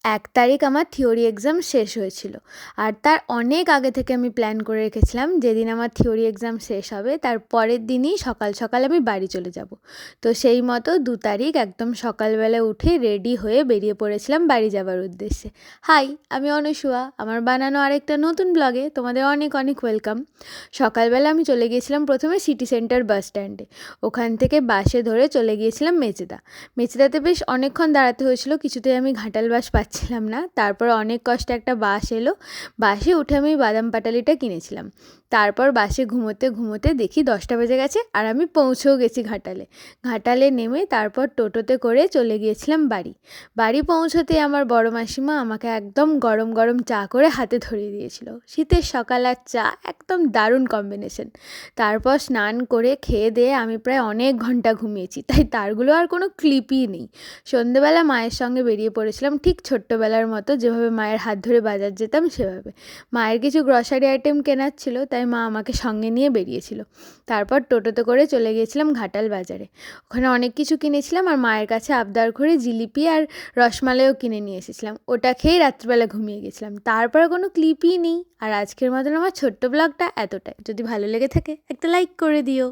১ তারিখ আমার theory exam শেষ হয়েছিল। আর তার অনেক আগে থেকে আমি প্ল্যান করে রেখেছিলাম যেদিন আমার থিওরি এক্সাম শেষ হবে তার পরের দিনই সকাল সকাল আমি বাড়ি চলে যাব। তো সেই মতো ২ তারিখ একদম সকালবেলা উঠে রেডি হয়ে বেরিয়ে পড়েছিলাম বাড়ি যাবার উদ্দেশ্যে। হাই, আমি অনসূয়া। আমার বানানো আরেকটা নতুন ব্লগে তোমাদের অনেক অনেক ওয়েলকাম। সকালবেলা আমি চলে গিয়েছিলাম প্রথমে সিটি সেন্টার বাস স্ট্যান্ডে। ওখান থেকে বাসে ধরে চলে গিয়েছিলাম মেচেদা। মেচেদাতে বেশ অনেকক্ষণ দাঁড়াতে হয়েছিল, কিছুতেই আমি ঘাটাল বাস পাচ্ছিলাম না। তারপর অনেক কষ্টে একটা বাস এলো। বাসে উঠে আমি বাদাম পাটালিটা কিনেছিলাম। তারপর বাসে ঘুমোতে ঘুমোতে দেখি 10টা বেজে গেছে আর আমি পৌঁছেও গেছি ঘাটালে। ঘাটালে নেমে তারপর টোটোতে করে চলে গিয়েছিলাম বাড়ি। বাড়ি পৌঁছতে আমার বড় মাসিমা আমাকে একদম গরম গরম চা করে হাতে ধরিয়ে দিয়েছিল। শীতের সকাল আর চা একদম দারুণ কম্বিনেশন। তারপর স্নান করে খেয়ে দিয়ে আমি প্রায় অনেক ঘন্টা ঘুমিয়েছি, তাই তারগুলো আর কোনো ক্লিপই নেই। সন্ধেবেলা মায়ের সঙ্গে বেরিয়ে পড়েছিলাম ঠিক ছোট্টবেলার মতো, যেভাবে মায়ের হাত ধরে বাজার যেতাম সেভাবে। মায়ের কিছু গ্রসারি আইটেম কেনার ছিল, তাই মা আমাকে সঙ্গে নিয়ে বেরিয়েছিল। তারপর টোটোতে করে চলে গিয়েছিলাম ঘাটাল বাজারে। ওখানে অনেক কিছু কিনেছিলাম আর মায়ের কাছে আবদার করে জিলিপি আর রসমালাইও কিনে নিয়ে এসেছিলাম। ওটা খেয়েই রাত্রিবেলা ঘুমিয়ে গেছিলাম। তারপরে কোনো ক্লিপই নেই। আর আজকের মতন আমার ছোট্ট ব্লগটা এতটাই। যদি ভালো লেগে থাকে একটা লাইক করে দিও।